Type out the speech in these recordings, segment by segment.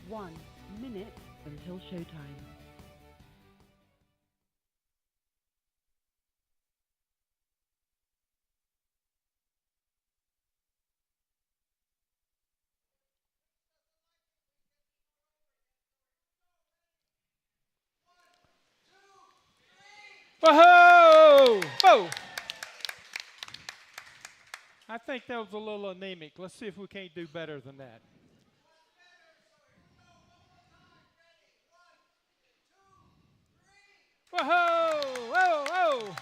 1 minute until showtime. Whoa! Whoa! I think that was a little anemic. Let's see if we can't do better than that. Whoa! Whoa! Whoa!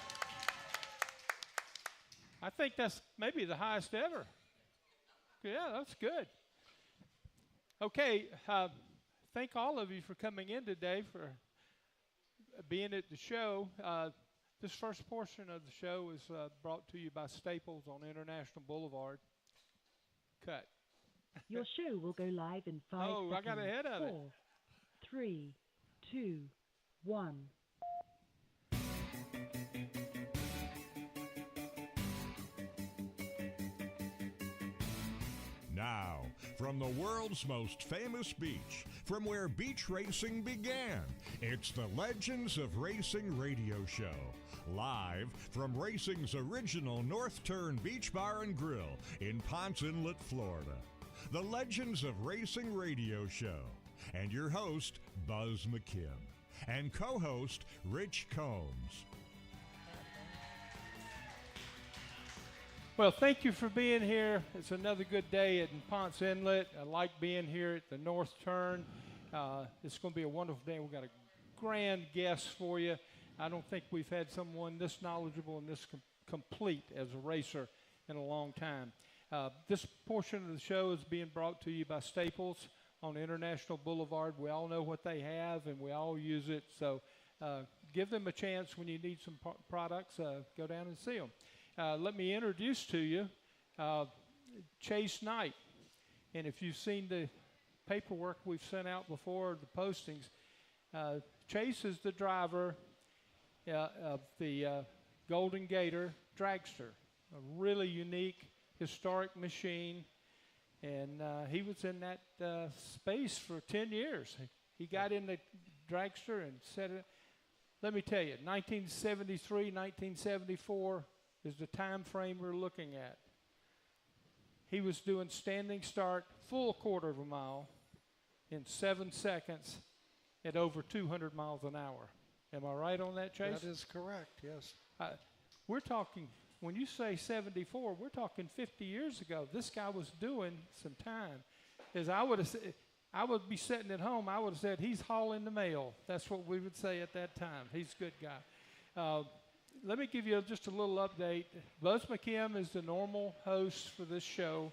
I think that's maybe the highest ever. Yeah, that's good. Okay, thank all of you for coming in today, for being at the show. This first portion of the show is brought to you by Staples on International Boulevard. Cut. Your show will go live in 5 Oh, I got seconds. ahead of it. 4, 3, 2, 1. Now, from the world's most famous beach, from where beach racing began, it's the Legends of Racing radio show. Live from racing's original North Turn Beach Bar and Grill in Ponce Inlet, Florida. The Legends of Racing radio show. And your host, Buzz McKim. And co-host, Rich Combs. Well, thank you for being here. It's another good day at Ponce Inlet. I like being here at the North Turn. It's going to be a wonderful day. We've got a grand guest for you. I don't think we've had someone this knowledgeable and this complete as a racer in a long time. This portion of the show is being brought to you by Staples on International Boulevard. We all know what they have, and we all use it. So give them a chance when you need some products. Go down and see them. Let me introduce to you Chase Knight. And if you've seen the paperwork we've sent out before, the postings, Chase is the driver of the Golden Gator Dragster, a really unique, historic machine. And he was in that space for 10 years. He got in the dragster and set it. Let me tell you, 1973, 1974 is the time frame we're looking at. He was doing standing start, full quarter of a mile in 7 seconds at over 200 miles an hour. Am I right on that, Chase? That is correct, yes. We're talking, when you say 74, we're talking 50 years ago. This guy was doing some time. As I would be sitting at home, I would have said, he's hauling the mail. That's what we would say at that time. He's a good guy. Let me give you just a little update. Buzz McKim is the normal host for this show.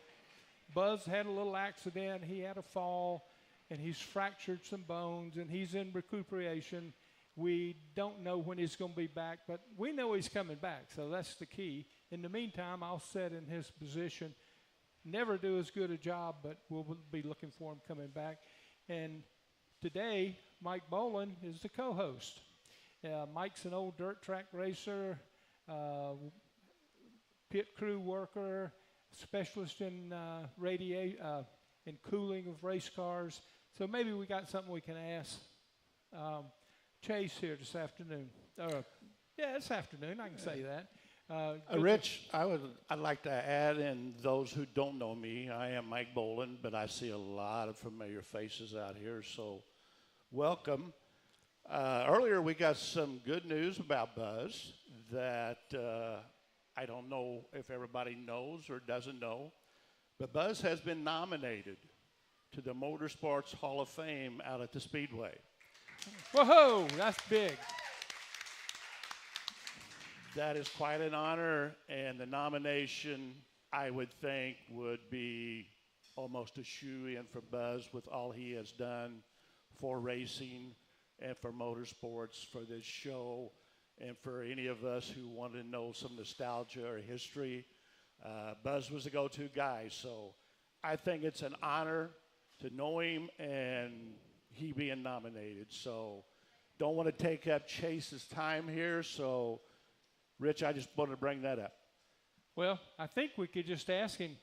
Buzz had a little accident. He had a fall, and he's fractured some bones, and he's in recuperation. We don't know when he's going to be back, but we know he's coming back, so that's the key. In the meantime, I'll sit in his position. Never do as good a job, but we'll be looking for him coming back. And today, Mike Bolin is the co-host. Mike's an old dirt track racer, pit crew worker, specialist in in cooling of race cars. So maybe we got something we can ask Chase here this afternoon. This afternoon, I can say that. Rich, I'd like to add in those who don't know me. I am Mike Bolin, but I see a lot of familiar faces out here, so welcome. Earlier, we got some good news about Buzz that I don't know if everybody knows or doesn't know, but Buzz has been nominated to the Motorsports Hall of Fame out at the Speedway. Whoa, that's big. That is quite an honor, and the nomination, I would think, would be almost a shoo-in for Buzz with all he has done for racing and for motorsports, for this show, and for any of us who want to know some nostalgia or history. Buzz was the go-to guy, so I think it's an honor to know him and he being nominated. So don't want to take up Chase's time here, so Rich, I just wanted to bring that up. Well, I think we could just ask him,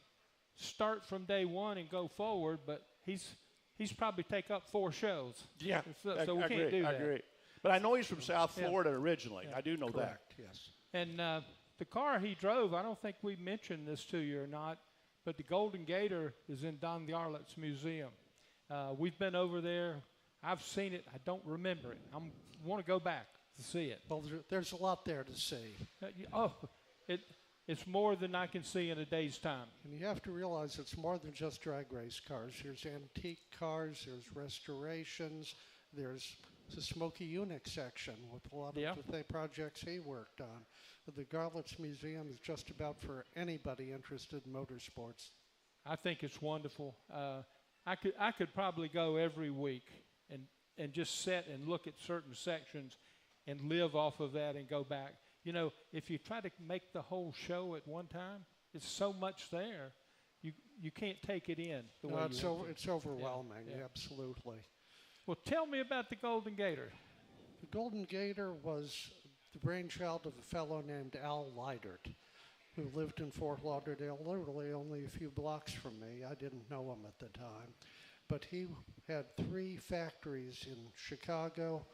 start from day one and go forward, but he's he's probably take up 4 shows. Yeah, So we I can't agree, do I that. agree. But I know he's from South Yeah. Florida originally. Yeah. I do know Correct, yes. And the car he drove, I don't think we mentioned this to you or not, but the Golden Gator is in Don the Arlet's museum. We've been over there. I've seen it. I don't remember it. I want to go back to see it. Well, there's a lot there to see. It's more than I can see in a day's time. And you have to realize it's more than just drag race cars. There's antique cars, there's restorations, there's the Smoky Unix section with a lot Yeah. of the projects he worked on. The Garlett's Museum is just about for anybody interested in motorsports. I think it's wonderful. I could probably go every week and just sit and look at certain sections and live off of that and go back. You know, if you try to make the whole show at one time, it's so much there, you can't take it in the way It's, you want to. it's overwhelming, yeah. absolutely. Well, tell me about the Golden Gator. The Golden Gator was the brainchild of a fellow named Al Leidert, who lived in Fort Lauderdale, literally only a few blocks from me. I didn't know him at the time. But he had 3 factories in Chicago,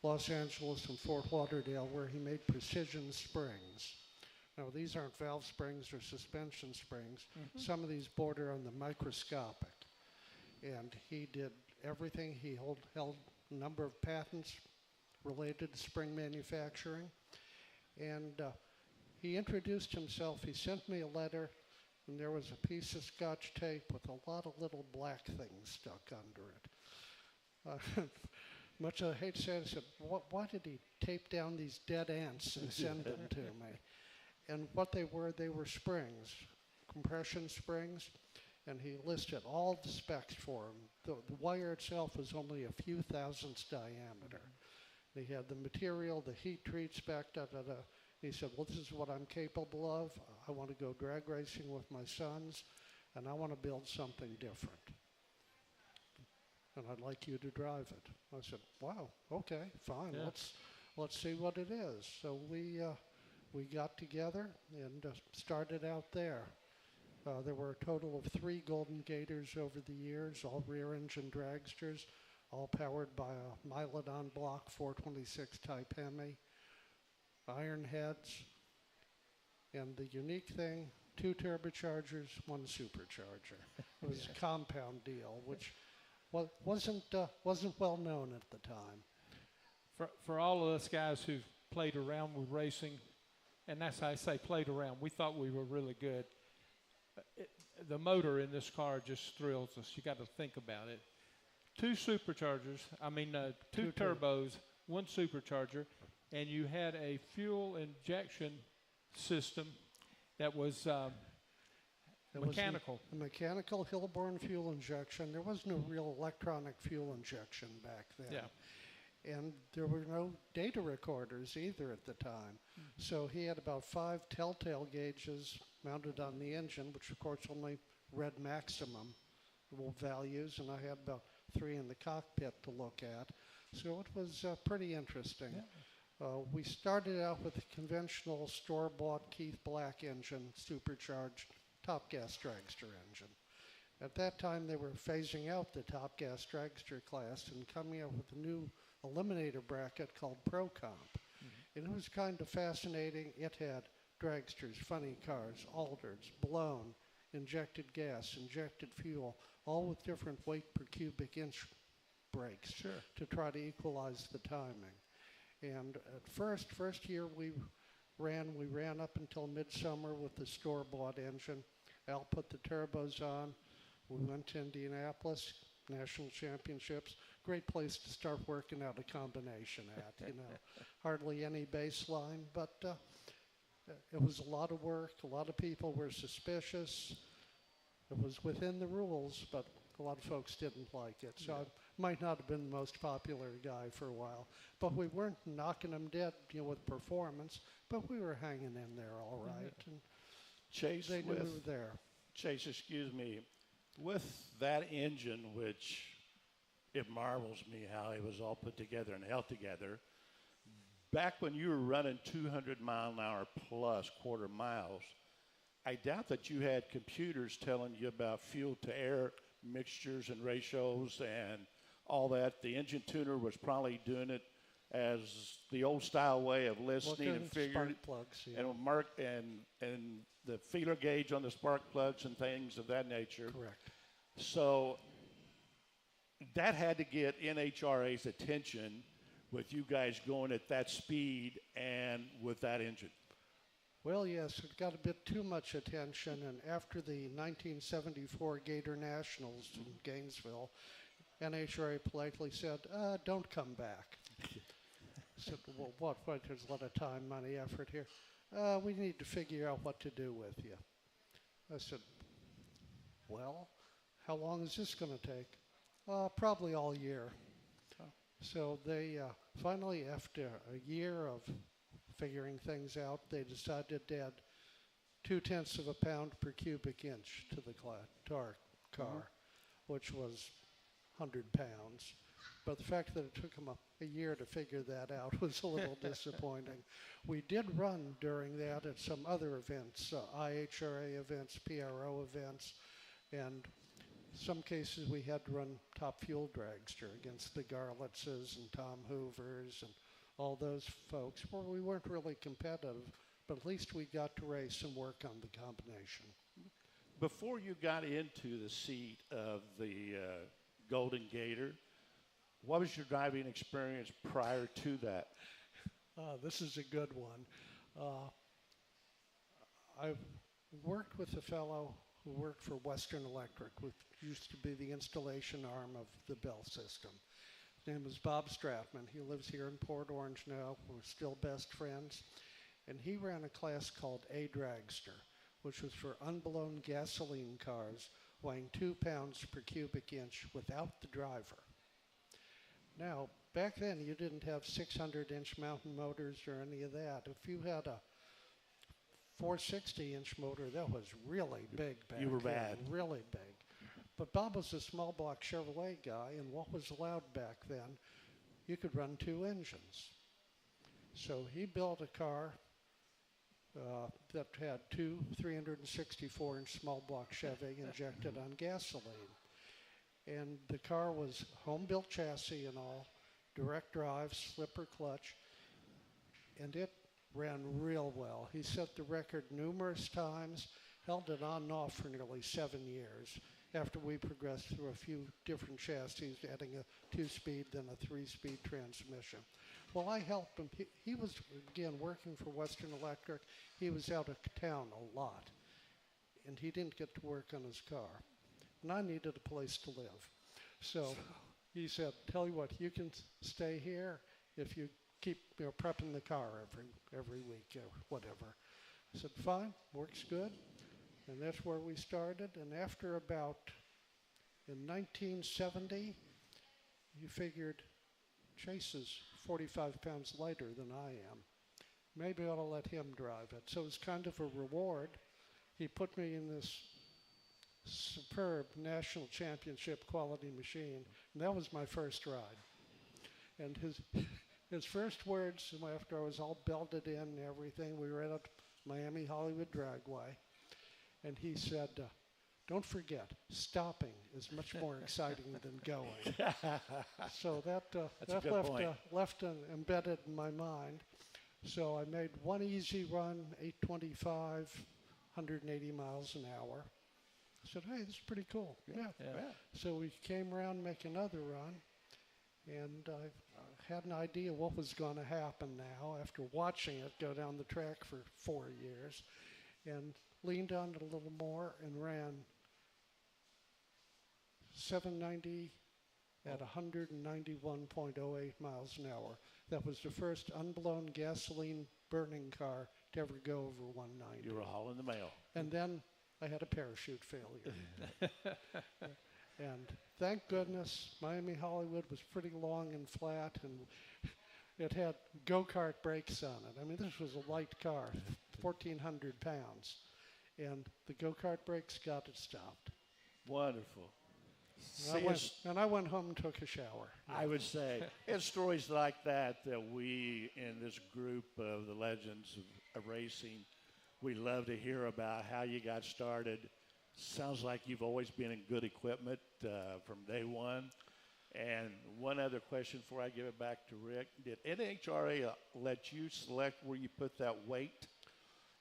Los Angeles, and Fort Lauderdale where he made precision springs. Now, these aren't valve springs or suspension springs. Some of these border on the microscopic. And he did everything. He held a number of patents related to spring manufacturing. And he introduced himself. He sent me a letter, and there was a piece of Scotch tape with a lot of little black things stuck under it. Much I hate to say it, I said, why did he tape down these dead ants and send them to me? And what they were springs, compression springs, and he listed all the specs for them. The wire itself was only a few thousandths diameter. They had the material, the heat treat spec, da-da-da. He said, well, this is what I'm capable of. I want to go drag racing with my sons, and I want to build something different. And I'd like you to drive it. I said, wow, okay, fine. Yeah. Let's see what it is. So we got together and started out there. There were a total of 3 Golden Gators over the years, all rear-engine dragsters, all powered by a Milodon block 426 Type Hemi, iron heads, and the unique thing, 2 turbochargers, 1 supercharger. It was a compound deal, which wasn't well known at the time. For all of us guys who've played around with racing, and that's how I say played around, we thought we were really good. The motor in this car just thrills us. You got to think about it. 2 superchargers, 2 turbos, 1 supercharger, and you had a fuel injection system that was mechanical. A mechanical Hilborn fuel injection. There was no real electronic fuel injection back then. Yeah. And there were no data recorders either at the time. So he had about 5 telltale gauges mounted on the engine, which of course only read maximum values, and I had about 3 in the cockpit to look at. So it was pretty interesting. Yeah. We started out with a conventional store-bought Keith Black engine, supercharged top gas dragster engine. At that time, they were phasing out the top gas dragster class and coming up with a new eliminator bracket called ProComp. And it was kind of fascinating. It had dragsters, funny cars, altereds, blown, injected gas, injected fuel, all with different weight per cubic inch brakes to try to equalize the timing. And at first year we ran up until midsummer with the store-bought engine. Al put the turbos on. We went to Indianapolis, national championships. Great place to start working out a combination at, you know. Hardly any baseline, but it was a lot of work. A lot of people were suspicious. It was within the rules, but a lot of folks didn't like it. So I might not have been the most popular guy for a while. But we weren't knocking them dead, with performance, but we were hanging in there all right. And Chase, they knew we were there. Chase, excuse me, with that engine, which it marvels me how it was all put together and held together, back when you were running 200-mile-an-hour plus quarter miles, I doubt that you had computers telling you about fuel-to-air mixtures and ratios and all that. The engine tuner was probably doing it as the old style way of listening Looking and at figuring. spark plugs, yeah. And mark and the feeler gauge on the spark plugs and things of that nature. Correct. So that had to get NHRA's attention with you guys going at that speed and with that engine. Well, yes, it got a bit too much attention, and after the 1974 Gator Nationals in Gainesville, NHRA politely said, don't come back. I said, well, what? There's a lot of time, money, effort here. We need to figure out what to do with you. I said, well, how long is this going to take? Probably all year. So they finally, after a year of figuring things out, they decided to add 0.2 of a pound per cubic inch to our car, which was 100 pounds. But the fact that it took them a year to figure that out was a little disappointing. We did run during that at some other events, IHRA events, PRO events, and some cases we had to run top fuel dragster against the Garlitzes and Tom Hoovers and all those folks, where we weren't really competitive, but at least we got to race and work on the combination. Before you got into the seat of the Golden Gator, what was your driving experience prior to that? This is a good one. I worked with a fellow who worked for Western Electric, which used to be the installation arm of the Bell system. His name was Bob Stratman. He lives here in Port Orange now. We're still best friends. And he ran a class called A Dragster, which was for unblown gasoline cars weighing 2 pounds per cubic inch without the driver. Now, back then, you didn't have 600-inch mountain motors or any of that. If you had a 460-inch motor, that was really big back then. You were bad. Really big. But Bob was a small block Chevrolet guy, and what was allowed back then, you could run 2 engines. So he built a car that had 2 364-inch small block Chevy injected on gasoline. And the car was home-built chassis and all, direct drive, slipper clutch, and it ran real well. He set the record numerous times, held it on and off for nearly 7 years after we progressed through a few different chassis, adding a 2-speed, then a 3-speed transmission. Well, I helped him. He was, again, working for Western Electric. He was out of town a lot, and he didn't get to work on his car. And I needed a place to live. So he said, tell you what, you can stay here if you keep prepping the car every week or whatever. I said, fine, works good. And that's where we started. And after about, in 1970, you figured Chase is 45 pounds lighter than I am. Maybe I ought to let him drive it. So it was kind of a reward. He put me in this superb national championship quality machine, and that was my first ride. And his first words after I was all belted in and everything, we were at Miami Hollywood Dragway, and he said, don't forget, stopping is much more exciting than going. So that left embedded in my mind. So I made one easy run, 825, 180 miles an hour. I said, hey, this is pretty cool. Yeah. So we came around to make another run, and I had an idea what was going to happen now after watching it go down the track for 4 years, and leaned on it a little more and ran 790 at 191.08 miles an hour. That was the first unblown gasoline burning car to ever go over 190. You were hauling the mail. And then I had a parachute failure. And thank goodness, Miami Hollywood was pretty long and flat, and it had go-kart brakes on it. I mean, this was a light car, 1,400 pounds. And the go-kart brakes got it stopped. Wonderful. And I went home and took a shower. I would say it's stories like that we, in this group of the legends of racing, we love to hear about how you got started, Sounds like you've always been in good equipment from day one. And one other question before I give it back to Rick. Did NHRA let you select where you put that weight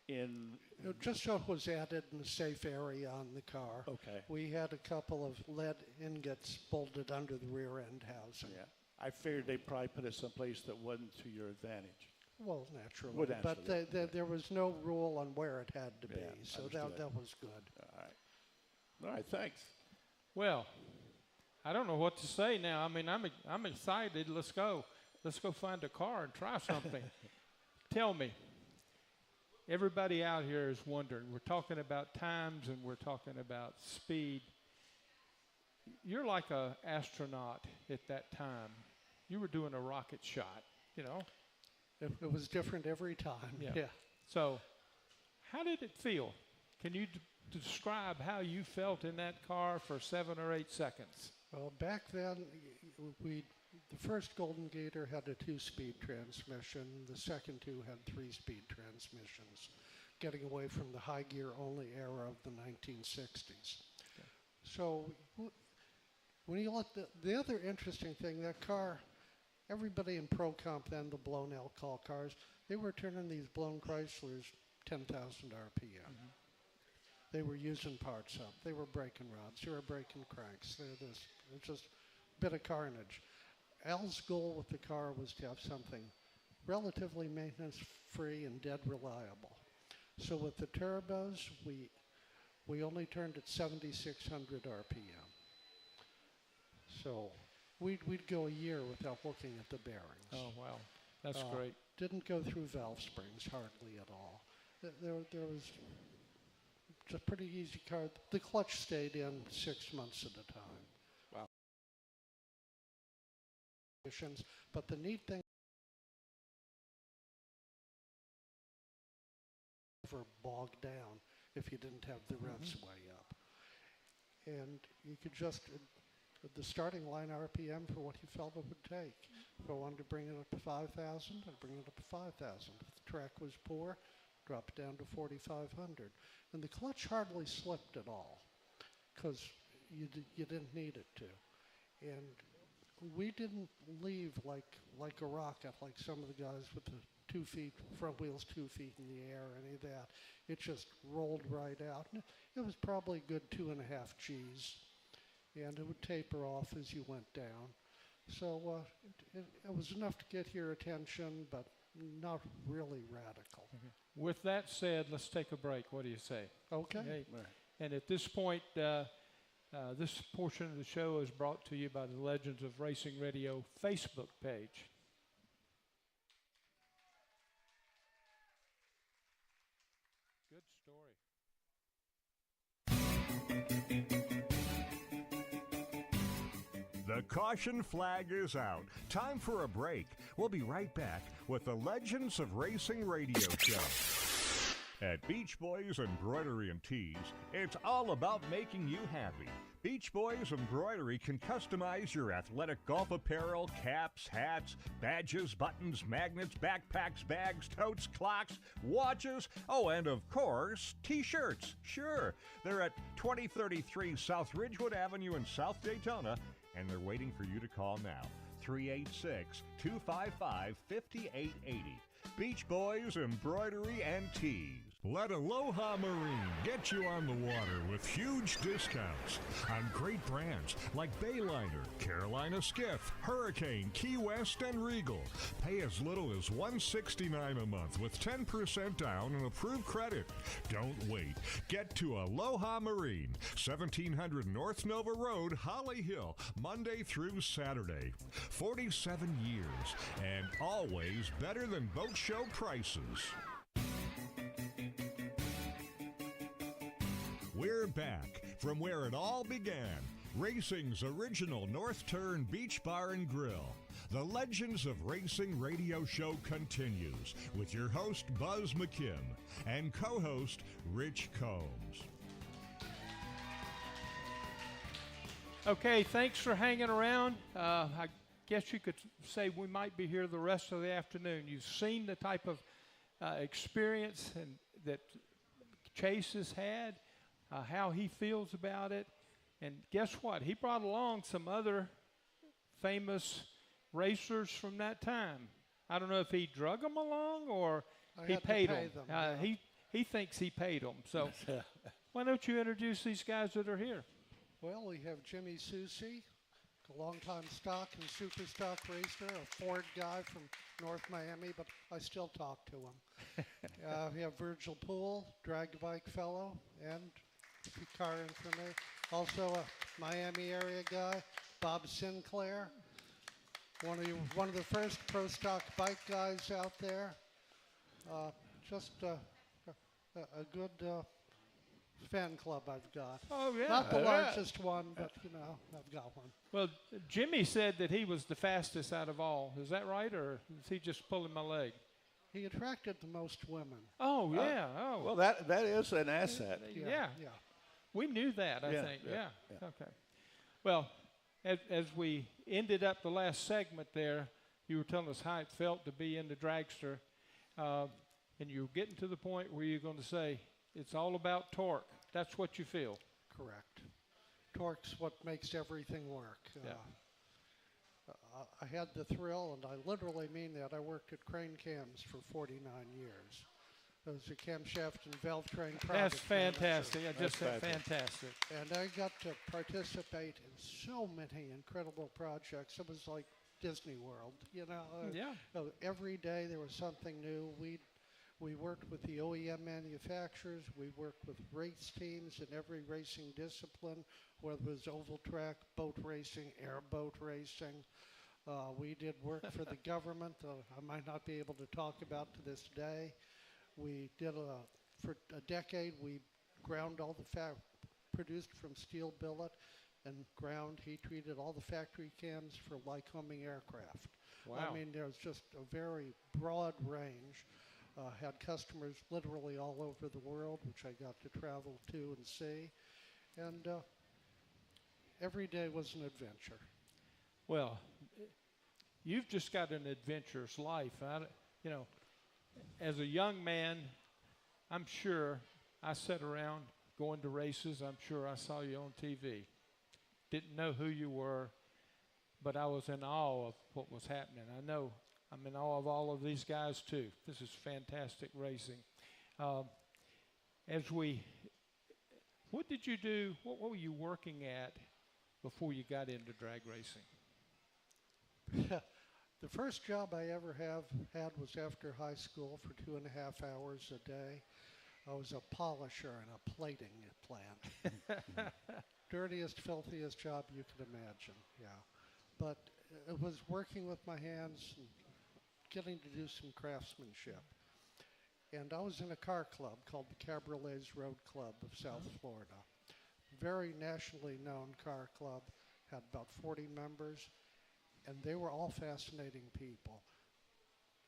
in? Just so it was added in a safe area on the car. Okay. We had a couple of lead ingots bolted under the rear end housing. Yeah. I figured they'd probably put it someplace that wasn't to your advantage. Well, naturally. Well, but naturally, there was no rule on where it had to be, Yeah, so understood. that was good. All right. All right, thanks. Well, I don't know what to say now. I mean, I'm excited. Let's go. Let's go find a car and try something. Tell me. Everybody out here is wondering. We're talking about times and we're talking about speed. You're like an astronaut at that time. You were doing a rocket shot, you know. It was different every time. Yeah. So, how did it feel? Can you describe how you felt in that car for 7 or 8 seconds? Well, back then, the first Golden Gator had a 2-speed transmission. The second two had 3-speed transmissions, getting away from the high gear only era of the 1960s. Okay. So when you look, the other interesting thing, that car, everybody in Pro Comp then, the blown L-Call cars, they were turning these blown Chryslers 10,000 RPM. They were using parts up. They were breaking rods. They were breaking cranks. It was just a bit of carnage. Al's goal with the car was to have something relatively maintenance-free and dead reliable. So with the turbos, we only turned at 7,600 RPM. So we'd go a year without looking at the bearings. Oh, wow. That's great. Didn't go through valve springs hardly at all. There was just a pretty easy car. The clutch stayed in 6 months at a time. Wow. But the neat thing, never bogged down if you didn't have the revs way up. And you could just, the starting line RPM for what you felt it would take. If I wanted to bring it up to 5,000, I'd bring it up to 5,000. If the track was poor, drop it down to 4,500. And the clutch hardly slipped at all because you didn't need it to. And we didn't leave like a rocket, like some of the guys with the 2 feet, front wheels 2 feet in the air, any of that. It just rolled right out. And it was probably a good 2.5 Gs. And it would taper off as you went down. So it was enough to get your attention, but not really radical. With that said, let's take a break. What do you say? Okay. Okay. And at this point, this portion of the show is brought to you by the Legends of Racing Radio Facebook page. Good story. The caution flag is out. Time for a break. We'll be right back with the Legends of Racing Radio Show. At Beach Boys Embroidery and Tees, it's all about making you happy. Beach Boys Embroidery can customize your athletic golf apparel, caps, hats, badges, buttons, magnets, backpacks, bags, totes, clocks, watches, oh, and of course, T-shirts. Sure, they're at 2033 South Ridgewood Avenue in South Daytona, and they're waiting for you to call now. 386-255-5880. Beach Boys Embroidery and Tees. Let Aloha Marine get you on the water with huge discounts on great brands like Bayliner, Carolina Skiff, Hurricane, Key West, and Regal. Pay as little as $169 a month with 10% down and approved credit. Don't wait. Get to Aloha Marine, 1700 North Nova Road, Holly Hill, Monday through Saturday. 47 years and always better than boat show prices. We're back from where it all began. Racing's original North Turn Beach Bar and Grill. The Legends of Racing radio show continues with your host Buzz McKim and co-host Rich Combs. Okay, thanks for hanging around. I guess you could say we might be here the rest of the afternoon. You've seen the type of experience that Chase has had. how he feels about it. And guess what? He brought along some other famous racers from that time. I don't know if he drug them along or I he had to paid pay them. them, yeah. He thinks he paid them. So why don't you introduce these guys that are here? Well, we have Jimmy Susi, a longtime stock and super stock racer, a Ford guy from North Miami, but I still talk to him. We have Virgil Poole, drag bike fellow, and car information. Also a Miami area guy, Bob Sinclair, one of the first pro stock bike guys out there. Just a good fan club I've got. Oh, yeah. Not the largest one, but I've got one. Well, Jimmy said that he was the fastest out of all. Is that right, or is he just pulling my leg? He attracted the most women. Oh, yeah. Oh, Well, that is an asset. yeah. Yeah. We knew that, I Yeah, think. yeah, Yeah. yeah. Okay. Well, as we ended up the last segment there, you were telling us how it felt to be in the dragster, and you're getting to the point where you're going to say, it's all about torque. That's what you feel. Correct. Torque's what makes everything work. Yeah. I had the thrill, and I literally mean that. I worked at Crane Cams for 49 years. I was a camshaft and valve train product That's fantastic. manager. I just said That's fantastic. And I got to participate in so many incredible projects. It was like Disney World, Yeah. Every day there was something new. We worked with the OEM manufacturers. We worked with race teams in every racing discipline, whether it was oval track, boat racing, airboat racing. We did work for the government. I might not be able to talk about to this day. We did for a decade. We ground all the produced from steel billet and ground heat treated all the factory cams for Lycoming aircraft. Wow. I mean, there's just a very broad range. Had customers literally all over the world, which I got to travel to and see. And every day was an adventure. Well, you've just got an adventurous life. As a young man, I'm sure I sat around going to races. I'm sure I saw you on TV. Didn't know who you were, but I was in awe of what was happening. I know I'm in awe of all of these guys too. This is fantastic racing. What did you do? What were you working at before you got into drag racing? The first job I ever had was after high school for 2.5 hours a day. I was a polisher in a plating plant. Dirtiest, filthiest job you could imagine, yeah. But it was working with my hands and getting to do some craftsmanship. And I was in a car club called the Cabriolets Road Club of South Florida. Very nationally known car club, had about 40 members, and they were all fascinating people.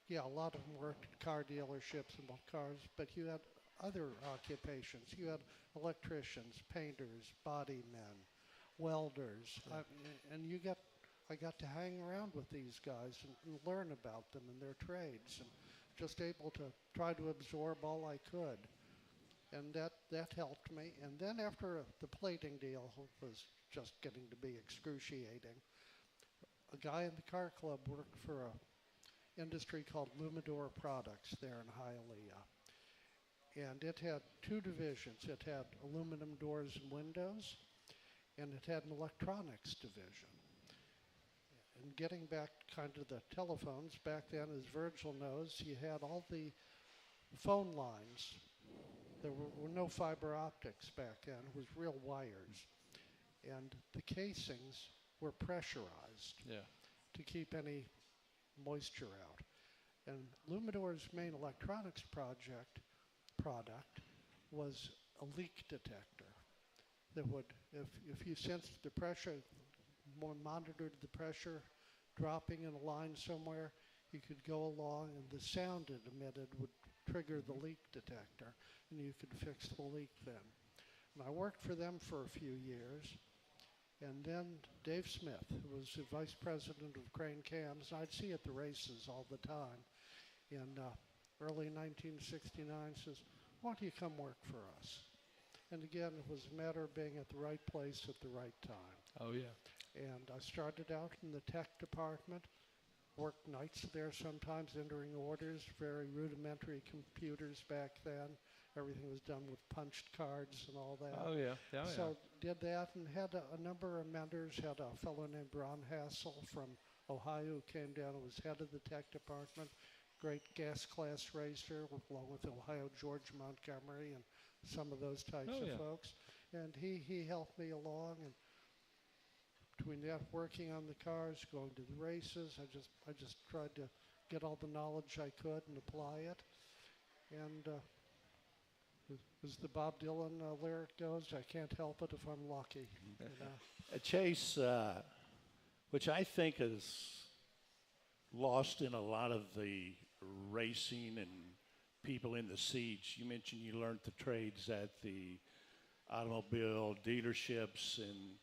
Yeah, a lot of them worked at car dealerships and bought cars, but you had other occupations. You had electricians, painters, body men, welders, and I got to hang around with these guys and learn about them and their trades, and just able to try to absorb all I could. And that helped me. And then after the plating deal was just getting to be excruciating, a guy in the car club worked for an industry called Lumador Products there in Hialeah. And it had two divisions. It had aluminum doors and windows, and it had an electronics division. And getting back kind of the telephones, back then, as Virgil knows, you had all the phone lines. There were no fiber optics back then. It was real wires. And the casings were pressurized to keep any moisture out. And Lumador's main electronics product was a leak detector that would, if you sensed the pressure, monitored the pressure dropping in a line somewhere, you could go along and the sound it emitted would trigger the leak detector, and you could fix the leak then. And I worked for them for a few years, and then Dave Smith, who was the vice president of Crane Cams, I'd see at the races all the time, in early 1969, says, "Why don't you come work for us?" And again, it was a matter of being at the right place at the right time. Oh, yeah. And I started out in the tech department, worked nights there sometimes entering orders, very rudimentary computers back then. Everything was done with punched cards and all that. Oh, yeah. Oh, So did that and had a number of mentors. Had a fellow named Ron Hassel from Ohio who came down and was head of the tech department. Great gas class racer, along with Ohio George Montgomery and some of those types of folks. And he helped me along. And between that, working on the cars, going to the races, I just tried to get all the knowledge I could and apply it. And as the Bob Dylan lyric goes, I can't help it if I'm lucky. You know? Chase, which I think is lost in a lot of the racing and people in the seats. You mentioned you learned the trades at the automobile dealerships, and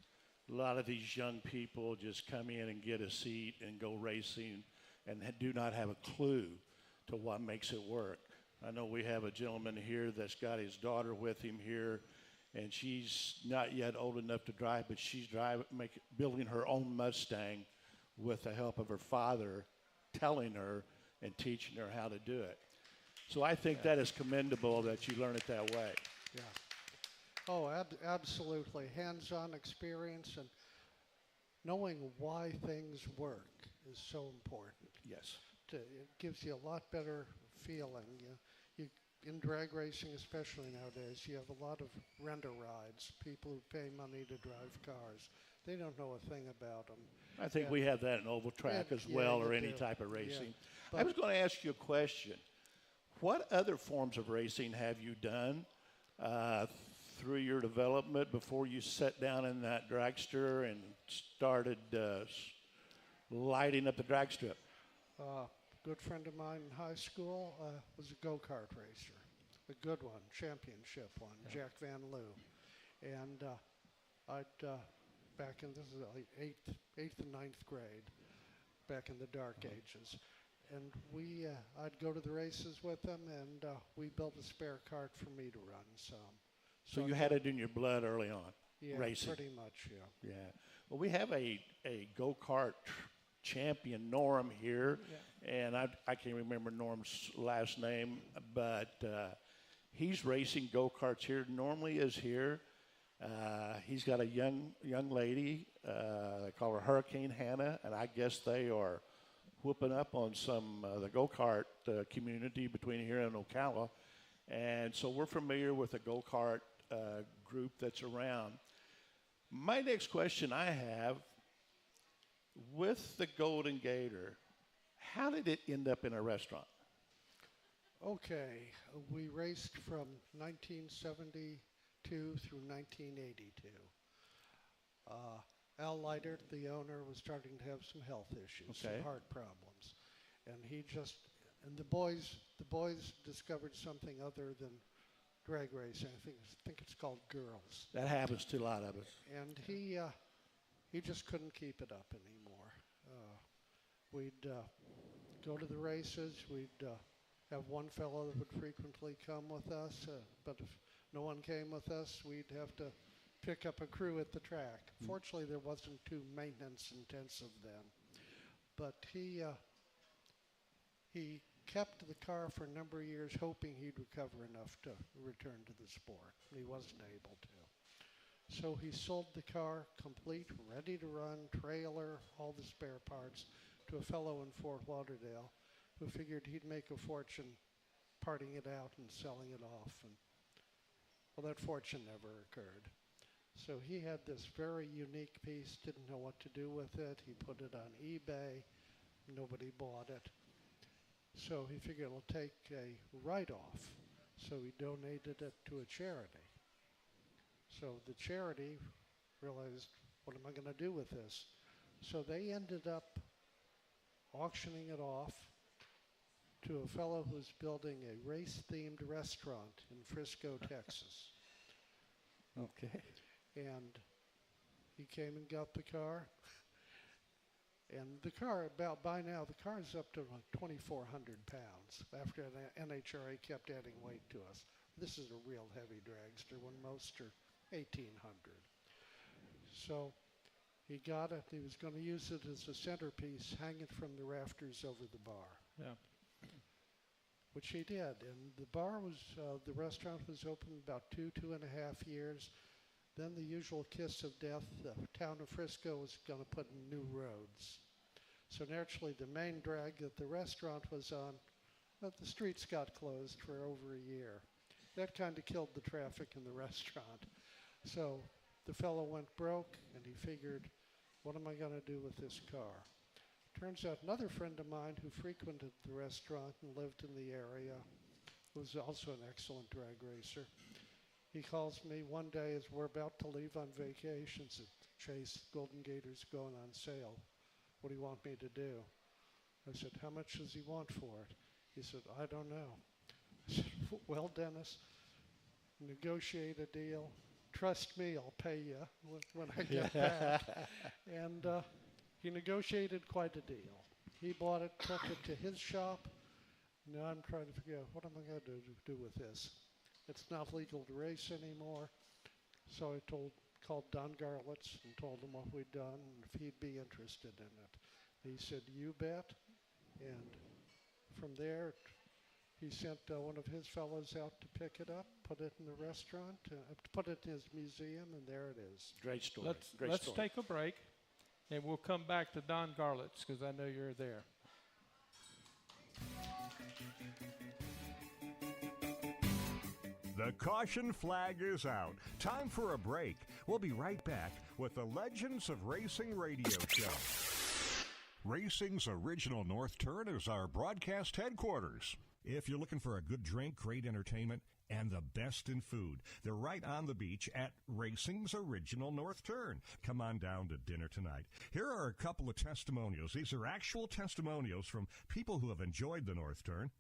a lot of these young people just come in and get a seat and go racing and do not have a clue to what makes it work. I know we have a gentleman here that's got his daughter with him here, and she's not yet old enough to drive, but she's building her own Mustang with the help of her father telling her and teaching her how to do it. So I think that is commendable that you learn it that way. Yeah. Oh, absolutely. Hands-on experience and knowing why things work is so important. Yes. It gives you a lot better feeling. You in drag racing, especially nowadays, you have a lot of renter rides, people who pay money to drive cars. They don't know a thing about them. I think we have that in oval track as well, or any type of racing. I was going to ask you a question. What other forms of racing have you done through your development before you sat down in that dragster and started lighting up the drag strip? A good friend of mine in high school was a go-kart racer, a good one, championship one, Jack Van Loo. And back in, this is like eighth and ninth grade, back in the dark ages. And I'd go to the races with him, and we built a spare kart for me to run some. So you had it in your blood early on, racing? Pretty much, yeah. Yeah. Well, we have a go-kart champion, Norm, here, and I can't remember Norm's last name, but he's racing go-karts here. Normally is here. He's got a young lady. They call her Hurricane Hannah, and I guess they are whooping up on some the go-kart community between here and Ocala. And so we're familiar with the go-kart group that's around. My next question I have, with the Golden Gator, how did it end up in a restaurant? Okay, we raced from 1972 through 1982. Al Leitert, the owner, was starting to have some health issues, some heart problems, and the boys discovered something other than drag racing. I think it's called girls. That happens to a lot of us. And he just couldn't keep it up anymore. We'd go to the races. We'd have one fellow that would frequently come with us, but if no one came with us, we'd have to pick up a crew at the track. Fortunately, there wasn't too maintenance intensive then. But he kept the car for a number of years, hoping he'd recover enough to return to the sport. He wasn't able to. So he sold the car complete, ready to run, trailer, all the spare parts, to a fellow in Fort Lauderdale who figured he'd make a fortune parting it out and selling it off. And well, that fortune never occurred. So he had this very unique piece, didn't know what to do with it. He put it on eBay. Nobody bought it. So he figured it'll take a write-off. So he donated it to a charity. So the charity realized, what am I going to do with this? So they ended up auctioning it off to a fellow who's building a race-themed restaurant in Frisco, Texas. Okay. And he came and got the car. And the car, by now, the car's up to like 2,400 pounds after NHRA kept adding weight to us. This is a real heavy dragster when most are 1,800. So he got it. He was going to use it as a centerpiece, hang it from the rafters over the bar. Yeah. Which he did. And the bar was, the restaurant was open about 2.5 years. Then the usual kiss of death, the town of Frisco was going to put in new roads. So naturally, the main drag that the restaurant was on, but the streets got closed for over a year. That kind of killed the traffic in the restaurant. So the fellow went broke, and he figured, what am I going to do with this car? Turns out another friend of mine who frequented the restaurant and lived in the area, was also an excellent drag racer. He calls me one day as we're about to leave on vacation, said, Chase, Golden Gator's going on sale. What do you want me to do? I said, how much does he want for it? He said, I don't know. I said, well, Dennis, negotiate a deal. Trust me, I'll pay you when I get back. And he negotiated quite a deal. He bought it, took it to his shop. Now I'm trying to figure out, what am I going to do with this? It's not legal to race anymore. So I called Don Garlitz and told him what we'd done and if he'd be interested in it. He said, you bet. And from there, he sent one of his fellows out to pick it up, put it in the restaurant, put it in his museum, and there it is. Great story. Let's take a break, and we'll come back to Don Garlitz because I know you're there. The caution flag is out. Time for a break. We'll be right back with the Legends of Racing radio show. Racing's original North Turn is our broadcast headquarters. If you're looking for a good drink, great entertainment, and the best in food, they're right on the beach at Racing's original North Turn. Come on down to dinner tonight. Here are a couple of testimonials. These are actual testimonials from people who have enjoyed the North Turn.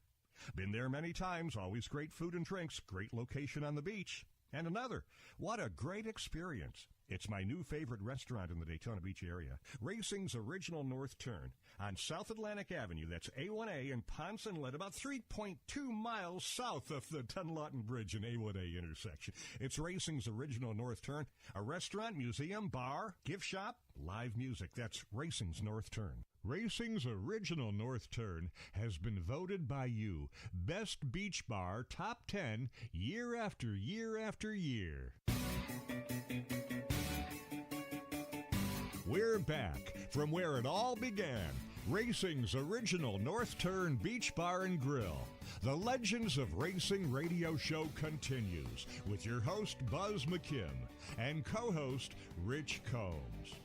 Been there many times, always great food and drinks, great location on the beach. And another, what a great experience. It's my new favorite restaurant in the Daytona Beach area, Racing's original North Turn on South Atlantic Avenue. That's A1A in Ponce Inlet, about 3.2 miles south of the Dunlawton Bridge and A1A intersection. It's Racing's original North Turn, a restaurant, museum, bar, gift shop, live music. That's Racing's North Turn. Racing's original North Turn has been voted by you Best Beach Bar Top 10 year after year after year. We're back from where it all began. Racing's original North Turn Beach Bar and Grill. The Legends of Racing radio show continues with your host Buzz McKim and co-host Rich Combs.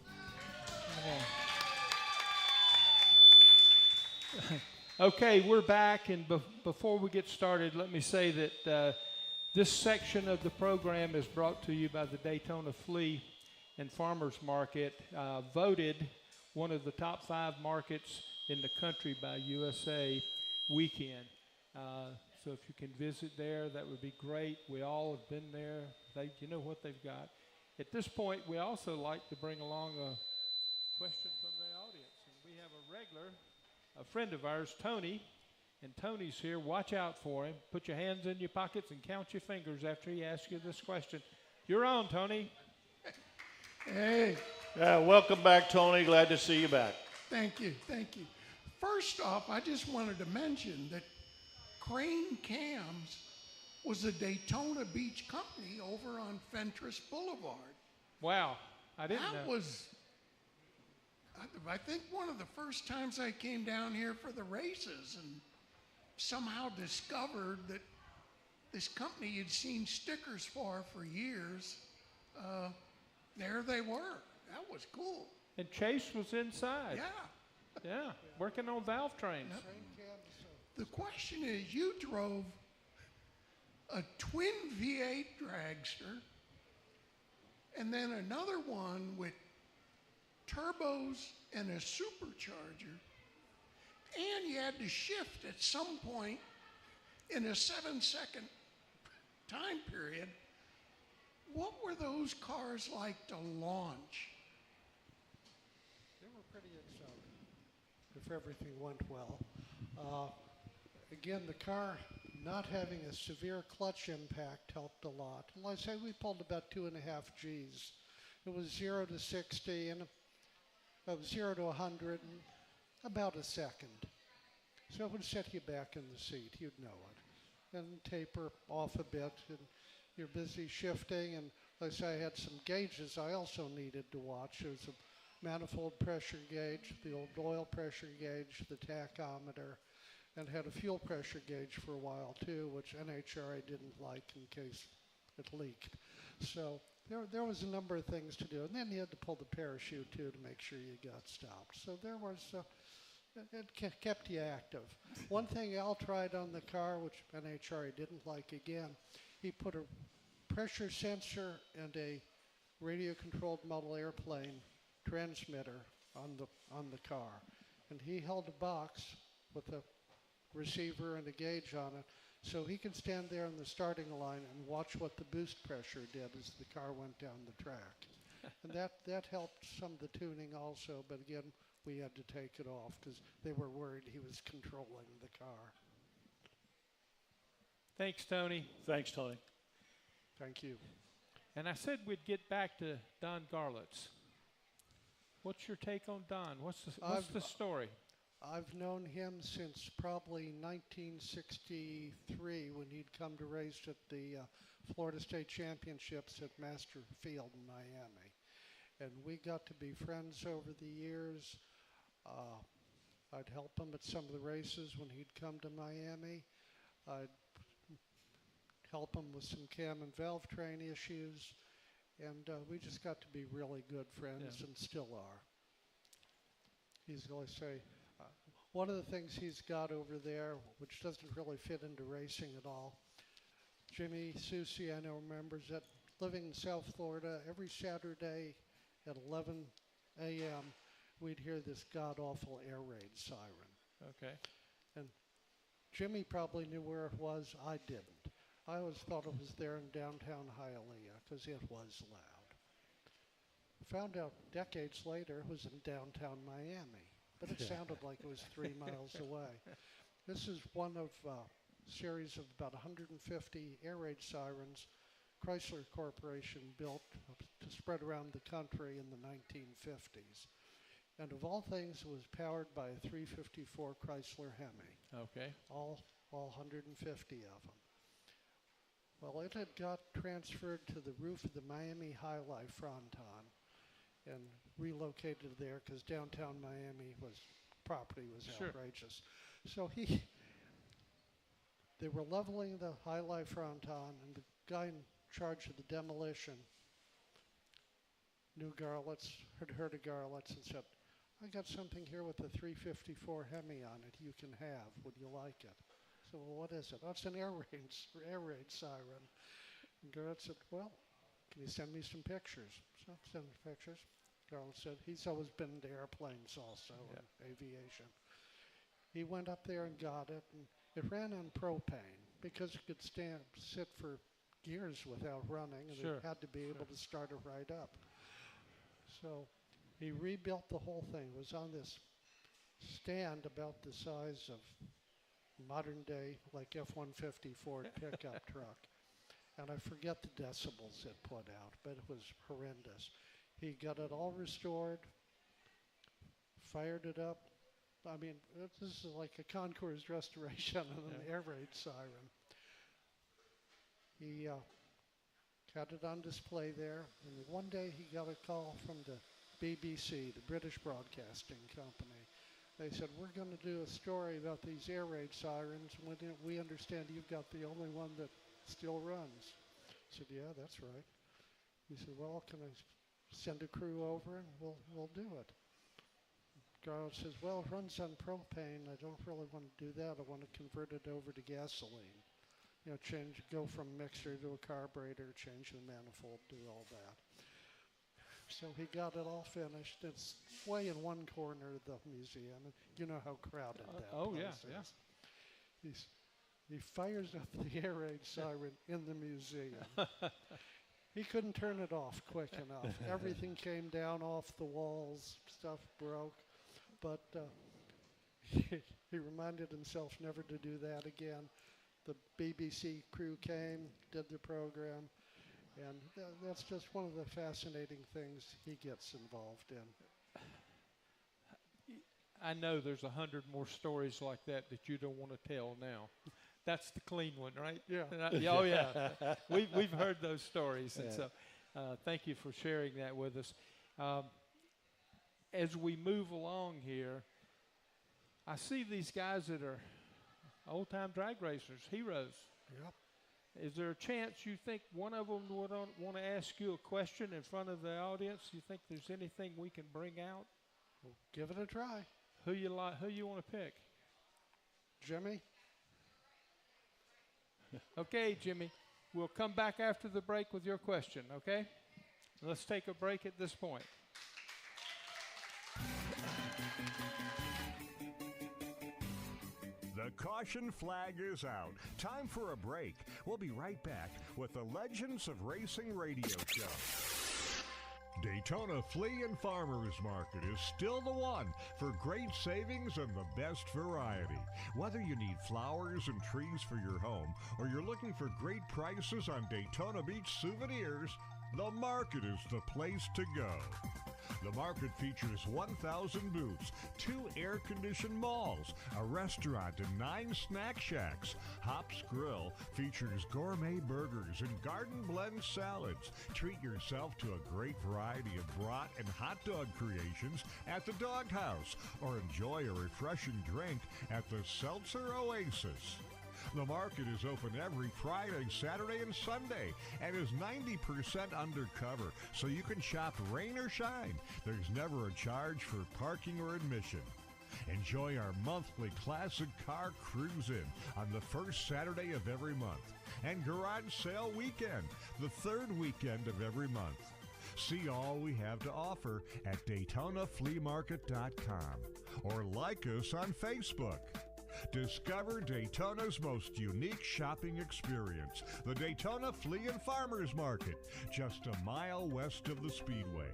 Okay, we're back, and before we get started, let me say that this section of the program is brought to you by the Daytona Flea and Farmers Market, voted one of the top 5 markets in the country by USA Weekend. So if you can visit there, that would be great. We all have been there. You know what they've got. At this point, we also like to bring along a question from the audience. And we have a regular, a friend of ours, Tony, and Tony's here. Watch out for him. Put your hands in your pockets and count your fingers after he asks you this question. You're on, Tony. Hey, Welcome back, Tony. Glad to see you back. thank you, thank you. First off, I just wanted to mention that Crane Cams was a Daytona Beach company over on Fentress Boulevard. Wow, I didn't That know. was, I think, one of the first times I came down here for the races and somehow discovered that this company you'd seen stickers for years, there they were. That was cool. And Chase was inside. Yeah. Yeah, working on valve trains. The question is, you drove a twin V8 dragster and then another one with turbos and a supercharger, and you had to shift at some point in a 7-second time period. What were those cars like to launch? They were pretty exciting if everything went well. Again, the car not having a severe clutch impact helped a lot. And like I say, we pulled about 2.5 Gs. It was 0 to 60 and 0 to 100 in about a second. So it would set you back in the seat, you'd know it. And taper off a bit, and you're busy shifting. And like I say, I had some gauges I also needed to watch. There was a manifold pressure gauge, the old oil pressure gauge, the tachometer, and had a fuel pressure gauge for a while too, which NHRA didn't like in case it leaked. So there was a number of things to do. And then you had to pull the parachute too to make sure you got stopped. So there was, it kept you active. One thing Al tried on the car, which NHRA didn't like again, he put a pressure sensor and a radio-controlled model airplane transmitter on the car. And he held a box with a receiver and a gauge on it, so he could stand there in the starting line and watch what the boost pressure did as the car went down the track. And that helped some of the tuning also, but again, we had to take it off because they were worried he was controlling the car. Thanks, Tony. Thanks, Tony. Thank you. And I said we'd get back to Don Garlitz. What's your take on Don? What's the story? I've known him since probably 1963 when he'd come to race at the Florida State Championships at Master Field in Miami. And we got to be friends over the years. I'd help him at some of the races when he'd come to Miami. I'd help him with some cam and valve train issues. And we just got to be really good friends and still are. He's going to say, one of the things he's got over there, which doesn't really fit into racing at all, Jimmy Susi, I know, remembers that living in South Florida, every Saturday at 11 a.m., we'd hear this god-awful air raid siren. Okay. And Jimmy probably knew where it was. I didn't. I always thought it was there in downtown Hialeah because it was loud. Found out decades later it was in downtown Miami, but it sounded like it was 3 miles away. This is one of a series of about 150 air raid sirens Chrysler Corporation built to spread around the country in the 1950s. And of all things, it was powered by a 354 Chrysler Hemi. Okay. All 150 of them. Well, it had got transferred to the roof of the Miami High Life Fronton and relocated there because downtown Miami property was outrageous. So they were leveling the High Life Fronton, and the guy in charge of the demolition knew Garlitz, had heard of Garlitz, and said, I got something here with a 354 Hemi on it you can have. Would you like it? So, well, what is it? Oh, it's an air raid siren. And Garlitz said, well, can you send me some pictures? So send me pictures. Garlitz said he's always been into airplanes also, and aviation. He went up there and got it, and it ran on propane because it could sit for years without running, and it had to be able to start it right up. So he rebuilt the whole thing. It was on this stand about the size of modern day, like F-150 Ford pickup truck. And I forget the decibels it put out, but it was horrendous. He got it all restored, fired it up. I mean, this is like a concours restoration of an air raid siren. He had it on display there, and one day he got a call from the BBC, the British Broadcasting Company. They said, we're going to do a story about these air raid sirens, and we understand you've got the only one that still runs. I said, yeah, that's right. He said, well, can I send a crew over and we'll do it? Garlitz says, well, it runs on propane. I don't really want to do that. I want to convert it over to gasoline. You know, go from mixer to a carburetor, change the manifold, do all that. So he got it all finished. It's way in one corner of the museum. And you know how crowded that place is. He fires up the air raid siren in the museum. He couldn't turn it off quick enough. Everything came down off the walls, stuff broke. But he reminded himself never to do that again. the BBC crew came, did the program, and that's just one of the fascinating things he gets involved in. I know there's 100 more stories like that you don't want to tell now. That's the clean one, right? Yeah. Oh, yeah. We've heard those stories. And so thank you for sharing that with us. As we move along here, I see these guys that are old-time drag racers, heroes. Yep. Is there a chance you think one of them would want to ask you a question in front of the audience? You think there's anything we can bring out? Well, give it a try. Who you want to pick? Jimmy? Okay, Jimmy. We'll come back after the break with your question, okay? Let's take a break at this point. The caution flag is out. Time for a break. We'll be right back with the Legends of Racing radio show. Daytona Flea and Farmers Market is still the one for great savings and the best variety. Whether you need flowers and trees for your home or you're looking for great prices on Daytona Beach souvenirs, the market is the place to go. The market features 1,000 booths, 2 air-conditioned malls, a restaurant, and 9 snack shacks. Hops Grill features gourmet burgers and garden blend salads. Treat yourself to a great variety of brat and hot dog creations at the Dog House, or enjoy a refreshing drink at the Seltzer Oasis. The market is open every Friday, Saturday, and Sunday, and is 90% undercover, so you can shop rain or shine. There's never a charge for parking or admission. Enjoy our monthly classic car cruise-in on the first Saturday of every month, and garage sale weekend, the third weekend of every month. See all we have to offer at DaytonaFleaMarket.com or like us on Facebook. Discover Daytona's most unique shopping experience, the Daytona Flea and Farmers Market, just a mile west of the Speedway.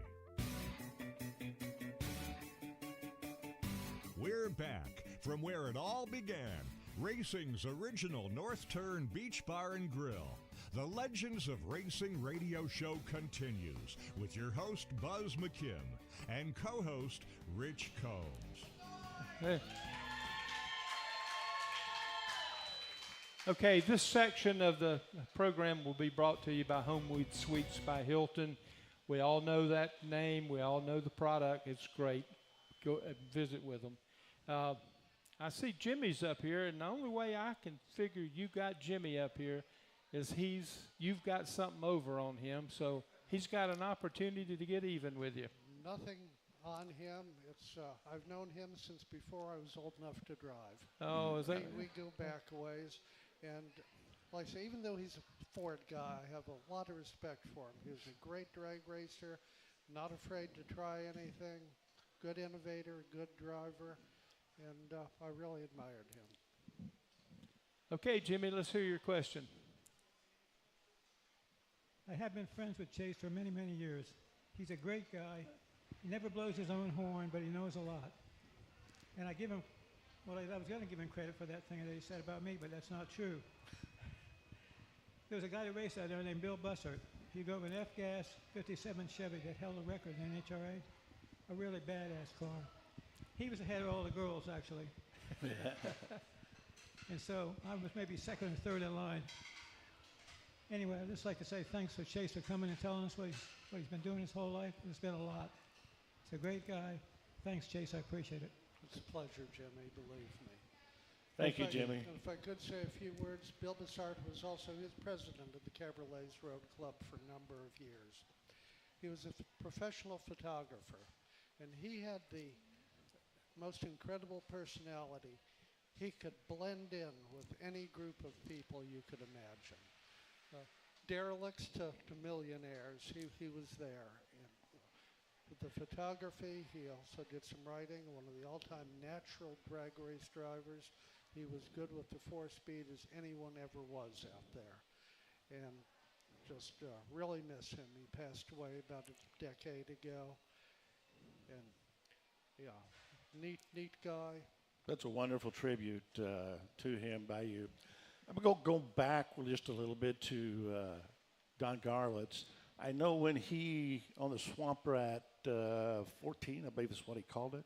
We're back from where it all began, racing's original North Turn Beach Bar and Grill. The Legends of Racing radio show continues with your host, Buzz McKim, and co-host, Rich Combs. Hey. Okay, this section of the program will be brought to you by Homewood Suites by Hilton. We all know that name. We all know the product. It's great. Go visit with them. I see Jimmy's up here, and the only way I can figure you got Jimmy up here is you've got something over on him, so he's got an opportunity to get even with you. Nothing on him. It's I've known him since before I was old enough to drive. Oh, is that? We go back a ways. And like I say, even though he's a Ford guy, I have a lot of respect for him. He was a great drag racer, not afraid to try anything, good innovator, good driver, and I really admired him. Okay, Jimmy, let's hear your question. I have been friends with Chase for many, many years. He's a great guy. He never blows his own horn, but he knows a lot. And I give him, well, I was going to give him credit for that thing that he said about me, but that's not true. There was a guy that raced out there named Bill Bussard. He drove an F-Gas 57 Chevy that held a record in NHRA, a really badass car. He was ahead of all the girls, actually. And so I was maybe second or third in line. Anyway, I'd just like to say thanks for Chase for coming and telling us what he's been doing his whole life. It's been a lot. He's a great guy. Thanks, Chase. I appreciate it. It's a pleasure, Jimmy, believe me. Thank you, Jimmy. If I could say a few words, Bill Bussard was also his president of the Cabriolet Road Club for a number of years. He was a professional photographer, and he had the most incredible personality. He could blend in with any group of people you could imagine. Derelicts to millionaires, he was there. And with the photography, he also did some writing, one of the all-time natural drag race drivers. He was good with the 4-speed as anyone ever was out there. And just really miss him. He passed away about a decade ago. And yeah, neat guy. That's a wonderful tribute to him by you. I'm going to go back just a little bit to Don Garlitz. I know when he, on the Swamp Rat 14, I believe is what he called it,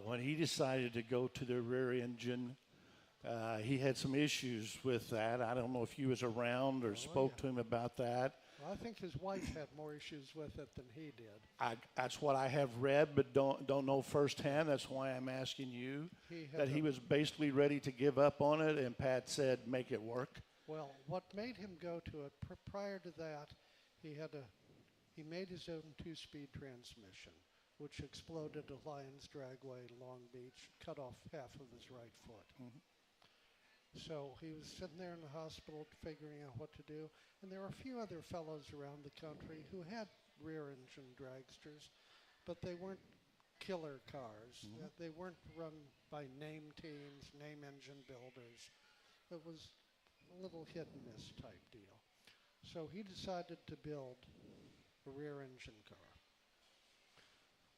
when he decided to go to the rear engine, he had some issues with that. I don't know if you was around or spoke to him about that. Well, I think his wife had more issues with it than he did. That's what I have read, but don't know firsthand. That's why I'm asking you. He was basically ready to give up on it, and Pat said, make it work. Well, what made him go to it, prior to that, he made his own two-speed transmission, which exploded at Lions Dragway in Long Beach, cut off half of his right foot. Mm-hmm. So he was sitting there in the hospital figuring out what to do. And there were a few other fellows around the country who had rear-engine dragsters, but they weren't killer cars. Mm-hmm. They weren't run by name teams, name engine builders. It was a little hit-and-miss type deal. So he decided to build a rear-engine car.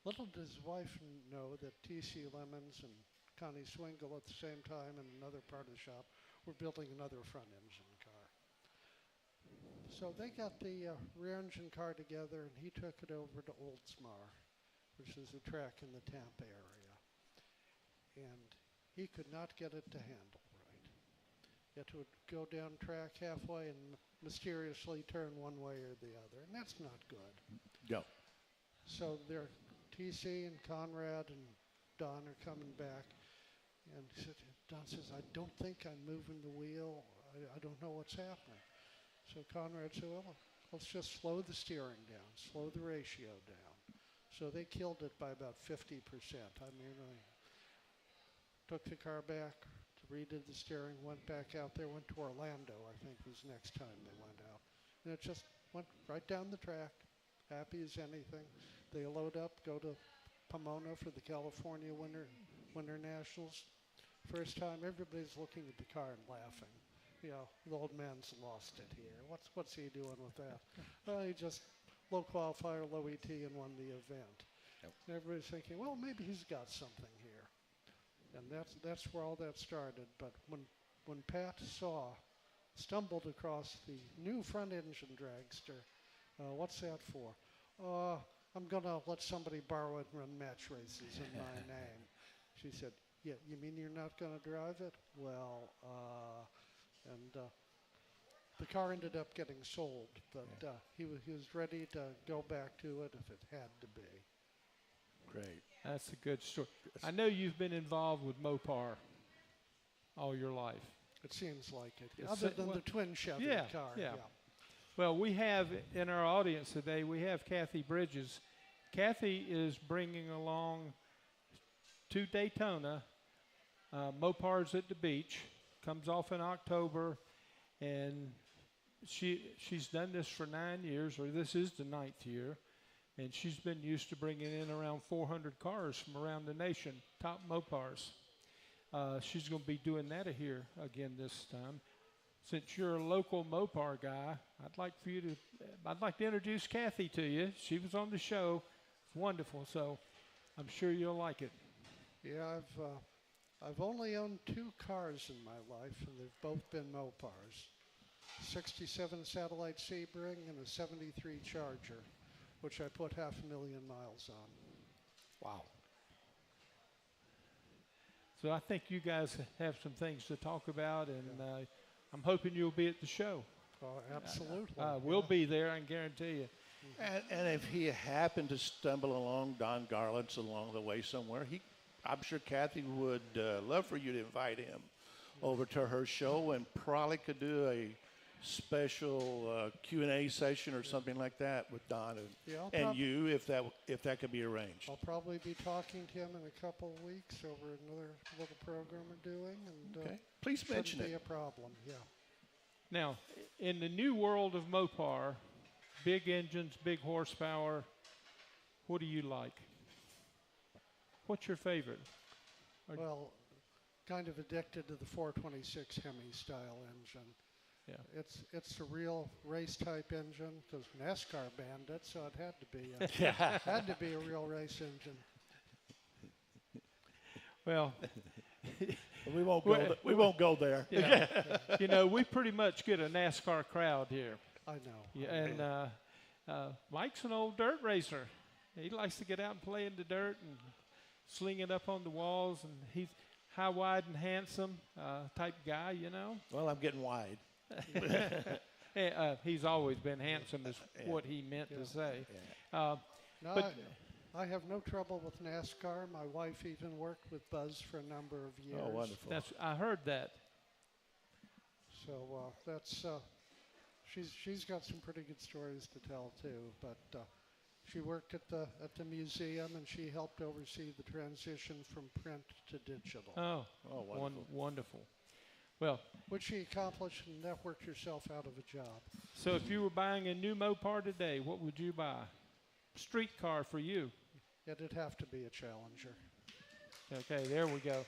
Little did his wife know that T.C. Lemons and Connie Swingle at the same time in another part of the shop were building another front engine car. So they got the rear engine car together and he took it over to Oldsmar, which is a track in the Tampa area. And he could not get it to handle right. It would go down track halfway and mysteriously turn one way or the other, and that's not good. Go. So they're TC and Conrad and Don are coming back. And he said, Don says, I don't think I'm moving the wheel. I don't know what's happening. So Conrad said, well, let's just slow the steering down, slow the ratio down. So they killed it by about 50%. I mean, I took the car back, redid the steering, went back out there, went to Orlando, I think was next time they went out. And it just went right down the track, happy as anything. They load up, go to Pomona for the California Winter Nationals. First time, everybody's looking at the car and laughing. You know, the old man's lost it here. What's he doing with that? Well, he just low qualifier, low ET, and won the event. Yep. And everybody's thinking, well, maybe he's got something here. And that's where all that started. But when Pat stumbled across the new front engine dragster, what's that for? I'm going to let somebody borrow it and run match races in my name. She said, yeah, you mean you're not going to drive it? Well, the car ended up getting sold, but he was ready to go back to it if it had to be. Great. That's a good story. I know you've been involved with Mopar all your life. It seems like it. It's Other si- than well, the twin Chevy yeah, car. yeah. Well, we have in our audience today, we have Kathy Bridges. Kathy is bringing along to Daytona Mopars at the Beach. Comes off in October, and she's done this for 9 years, or this is the 9th year, and she's been used to bringing in around 400 cars from around the nation, top Mopars. She's going to be doing that here again this time. Since you're a local Mopar guy, I'd like to introduce Kathy to you. She was on the show. It's wonderful, so I'm sure you'll like it. Yeah, I've only owned 2 cars in my life, and they've both been Mopars. 67 Satellite Sebring and a 73 Charger, which I put 500,000 miles on. Wow. So I think you guys have some things to talk about, and I'm hoping you'll be at the show. Oh, absolutely. We'll be there, I can guarantee you. And if he happened to stumble along Don Garlitz along the way somewhere, I'm sure Kathy would love for you to invite him over to her show and probably could do a special Q&A session or something like that with Don and you if that could be arranged. I'll probably be talking to him in a couple of weeks over another little program we're doing, and Okay. Please mention shouldn't be it. a problem. Yeah. Now, in the new world of Mopar, big engines, big horsepower, what do you like? What's your favorite? Well, kind of addicted to the 426 Hemi style engine. Yeah. It's a real race type engine because NASCAR banned it, so it had to be a real race engine. Well, We won't go. Well, We won't go there. Yeah. You know, we pretty much get a NASCAR crowd here. I know. Yeah, and Mike's an old dirt racer. He likes to get out and play in the dirt and sling it up on the walls. And he's high, wide, and handsome type guy, you know. Well, I'm getting wide. He's always been handsome, is what he meant to say. No, but I have no trouble with NASCAR. My wife even worked with Buzz for a number of years. Oh, wonderful. I heard that. So that's she's got some pretty good stories to tell too. But she worked at the museum, and she helped oversee the transition from print to digital, Oh, wonderful. Wonderful. Well, which she accomplished and networked herself out of a job. so if you were buying a new Mopar today, what would you buy? Streetcar for you. It'd have to be a Challenger. Okay, there we go.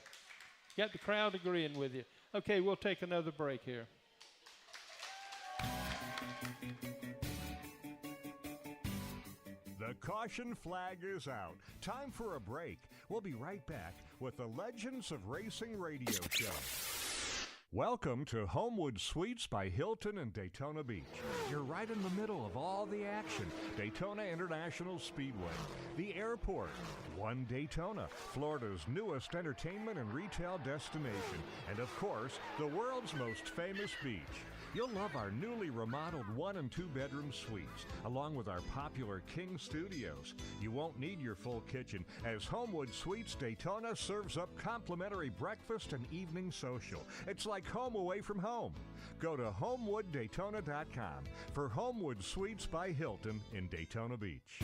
Got the crowd agreeing with you. Okay, we'll take another break here. The caution flag is out. Time for a break. We'll be right back with the Legends of Racing radio show. Welcome to Homewood Suites by Hilton in Daytona Beach. You're right in the middle of all the action. Daytona International Speedway, the airport, One Daytona, Florida's newest entertainment and retail destination, and of course, the world's most famous beach. You'll love our newly remodeled 1 and 2 bedroom suites, along with our popular King Studios. You won't need your full kitchen, as Homewood Suites Daytona serves up complimentary breakfast and evening social. It's like home away from home. Go to HomewoodDaytona.com for Homewood Suites by Hilton in Daytona Beach.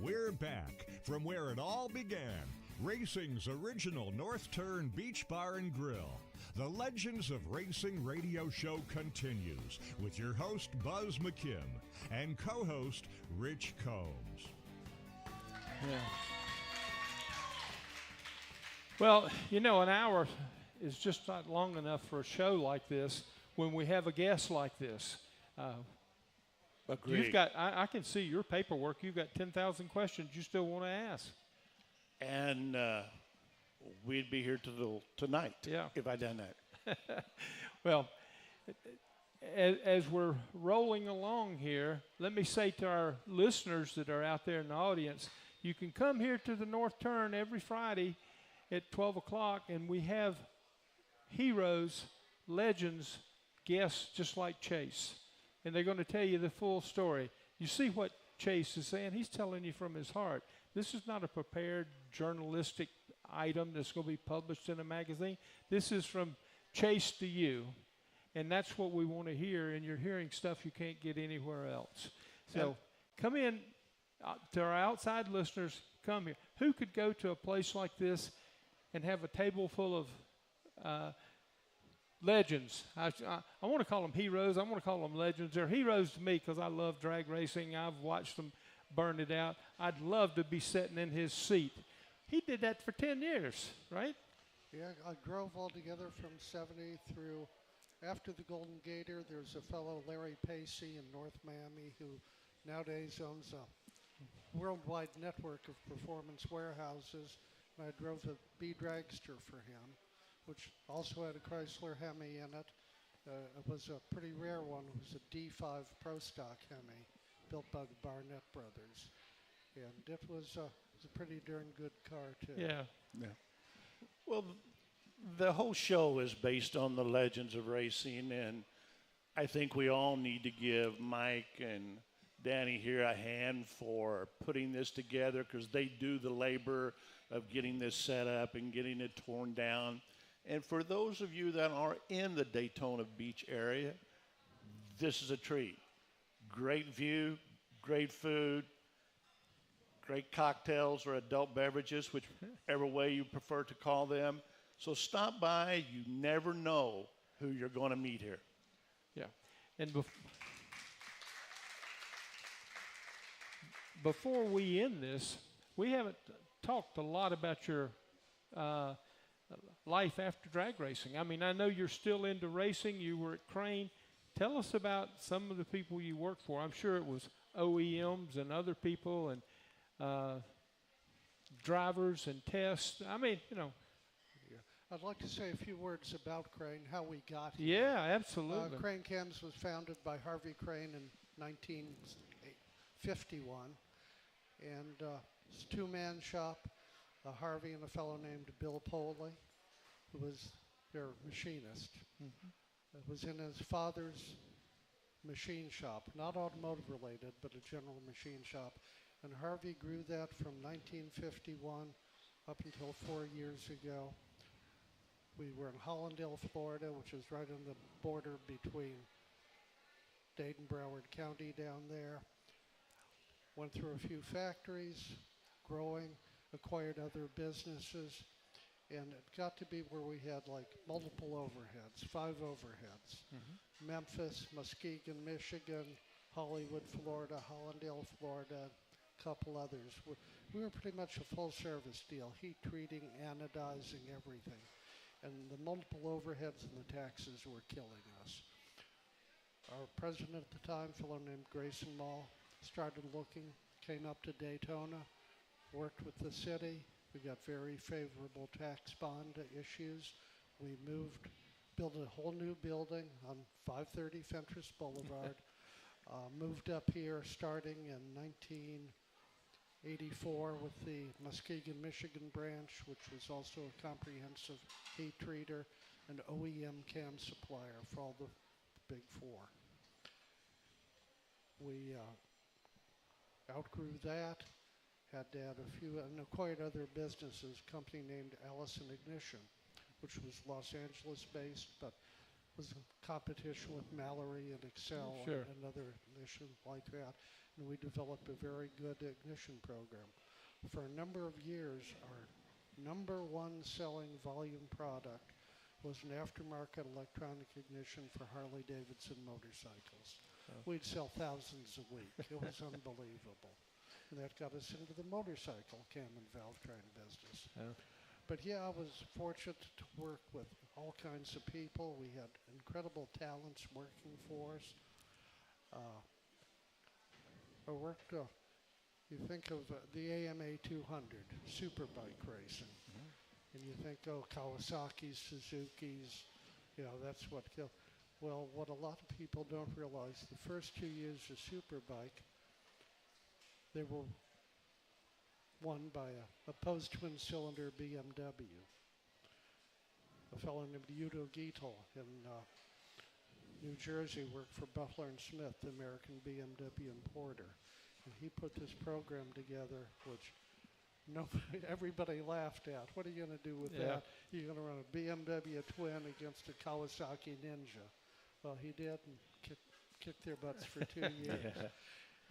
We're back from where it all began. Racing's original North Turn Beach Bar and Grill. The Legends of Racing radio show continues with your host Buzz McKim and co-host Rich Combs. Yeah. Well, you know, an hour is just not long enough for a show like this when we have a guest like this. Agreed. You've got, I can see your paperwork. You've got 10,000 questions you still want to ask. And we'd be here till tonight if I'd done that. Well, as we're rolling along here, let me say to our listeners that are out there in the audience, you can come here to the North Turn every Friday at 12 o'clock, and we have heroes, legends, guests just like Chase. And they're going to tell you the full story. You see what Chase is saying? He's telling you from his heart. This is not a prepared journalistic item that's going to be published in a magazine. This is from Chase to you. And that's what we want to hear, and you're hearing stuff you can't get anywhere else. So come in to our outside listeners, come here. Who could go to a place like this and have a table full of legends? I want to call them heroes. I want to call them legends. They're heroes to me because I love drag racing. I've watched them burn it out. I'd love to be sitting in his seat. He did that for 10 years, right? Yeah, I drove all together from 70 through. After the Golden Gator, there's a fellow, Larry Pacey, in North Miami, who nowadays owns a worldwide network of performance warehouses. And I drove a B Dragster for him, which also had a Chrysler Hemi in it. It was a pretty rare one. It was a D5 Pro Stock Hemi, built by the Barnett brothers. And it was a pretty darn good car, too. Yeah. Well, the whole show is based on the legends of racing, and I think we all need to give Mike and Danny here a hand for putting this together, because they do the labor of getting this set up and getting it torn down. And for those of you that are in the Daytona Beach area, this is a treat. Great view, great food, great cocktails or adult beverages, whichever way you prefer to call them. So stop by. You never know who you're going to meet here. Yeah. And before we end this, we haven't talked a lot about your life after drag racing. I mean, I know you're still into racing. You were at Crane. Tell us about some of the people you worked for. I'm sure it was OEMs and other people. And drivers and tests. I mean, you know. I'd like to say a few words about Crane, how we got here. Yeah, absolutely. Crane Cams was founded by Harvey Crane in 1951, and it's a two-man shop, Harvey and a fellow named Bill Poley, who was their machinist. It was in his father's machine shop, not automotive related, but a general machine shop. And Harvey grew that from 1951 up until 4 years ago. We were in Hollandale, Florida, which is right on the border between Dade and Broward County down there. Went through a few factories, growing, acquired other businesses, and it got to be where we had like multiple overheads, 5 overheads. Memphis, Muskegon, Michigan, Hollywood, Florida, Hollandale, Florida, a couple others. We were pretty much a full service deal, heat treating, anodizing, everything. And the multiple overheads and the taxes were killing us. Our president at the time, a fellow named Grayson Mall, started looking, came up to Daytona, worked with the city. We got very favorable tax bond issues. We moved, built a whole new building on 530 Fentress Boulevard. Moved up here starting in 1984 with the Muskegon, Michigan branch, which was also a comprehensive heat treater and OEM cam supplier for all the big 4. We outgrew that, had to add a few, and acquired other businesses, a company named Allison Ignition, which was Los Angeles based, but was in competition with Mallory and Excel Sure. and other ignition like that. And we developed a very good ignition program. For a number of years, our number 1 selling volume product was an aftermarket electronic ignition for Harley-Davidson motorcycles. We'd sell thousands a week. It was unbelievable. And that got us into the motorcycle cam and valve train business. But yeah, I was fortunate to work with all kinds of people. We had incredible talents working for us. I worked, you think of the AMA 200, superbike racing. And you think, oh, Kawasaki's, Suzuki's, you know, that's what killed. Well, what a lot of people don't realize, the first 2 years of superbike, they were won by a opposed twin-cylinder BMW. A fellow named Udo Gietel in New Jersey worked for Butler and Smith, the American BMW importer. And he put this program together, which everybody laughed at. What are you going to do with that? You're going to run a BMW twin against a Kawasaki Ninja. Well, he did, and kicked their butts for 2 years.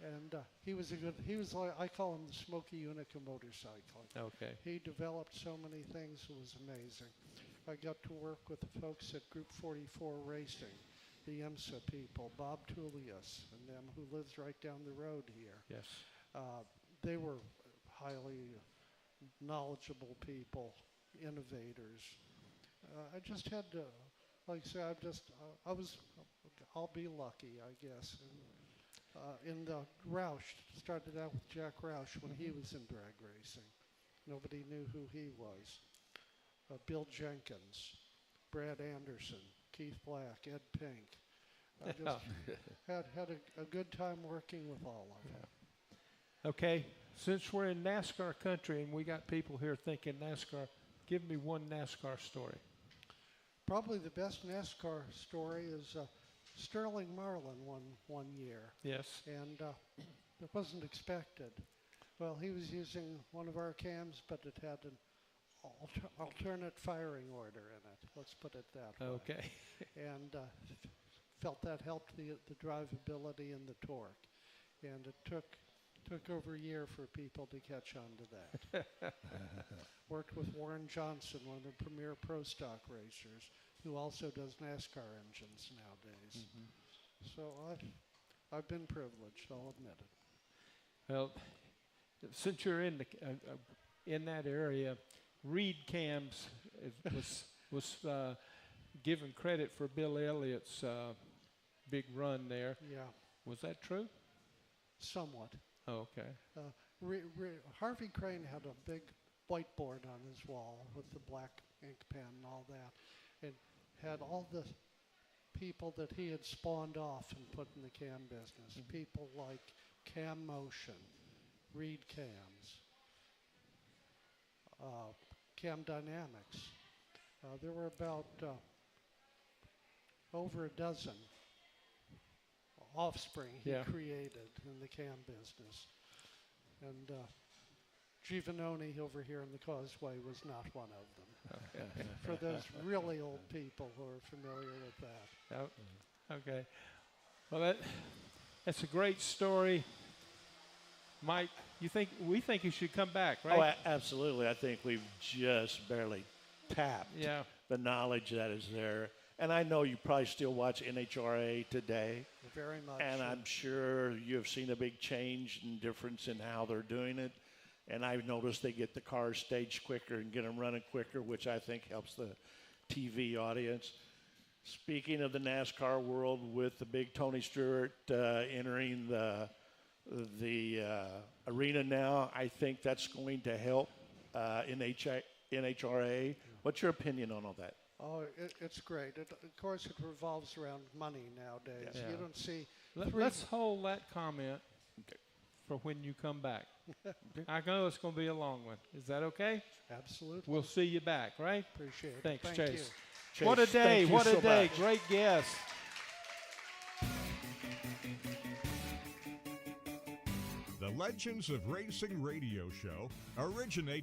And he was like, I call him the Smokey Unica motorcycle. Okay. He developed so many things, it was amazing. I got to work with the folks at Group 44 Racing, the IMSA people, Bob Tullius and them, who lives right down the road here. Yes. They were highly knowledgeable people, innovators. I just had to, like I say, I'll be lucky, I guess. And, in the Roush, started out with Jack Roush when he was in drag racing. Nobody knew who he was. Bill Jenkins, Brad Anderson, Keith Black, Ed Pink. I just had a good time working with all of them. Okay, since we're in NASCAR country and we got people here thinking NASCAR, give me one NASCAR story. Probably the best NASCAR story is Sterling Marlin won one year. Yes. And it wasn't expected. Well, he was using one of our cams, but it had an alternate firing order in it. Let's put it that way. Okay. And felt that helped the drivability and the torque. And it took over a year for people to catch on to that. Worked with Warren Johnson, one of the premier pro stock racers, who also does NASCAR engines nowadays. So I've been privileged, I'll admit it. Well, since you're in that area, Reed Cams was given credit for Bill Elliott's big run there. Yeah, Was that true? somewhat. Oh, okay. Harvey Crane had a big whiteboard on his wall with the black ink pen and all that, and had all the people that he had spawned off and put in the cam business. People like Cam Motion, Reed Cams, Cam Dynamics. There were about over a dozen offspring he Yeah. created in the cam business. And Giovanoni over here in the Causeway was not one of them. For those really old people who are familiar with that. Oh, okay. Well, that's a great story. Mike, we think you should come back, right? Oh, absolutely. I think we've just barely tapped Yeah. the knowledge that is there. And I know you probably still watch NHRA today. Very much. And I'm sure you have seen a big change and difference in how they're doing it. And I've noticed they get the cars staged quicker and get them running quicker, which I think helps the TV audience. Speaking of the NASCAR world, with the big Tony Stewart entering the arena now, I think that's going to help NHRA. What's your opinion on all that? Oh, it's great. Of course, it revolves around money nowadays. Yeah. You don't see Let's hold that comment for when you come back. I know it's going to be a long one. Is that okay? Absolutely. We'll see you back, right? Appreciate it. Thanks, Thank Chase. you. Chase, What a day. thank you What a so day. much. Great guest. The Legends of Racing radio show originates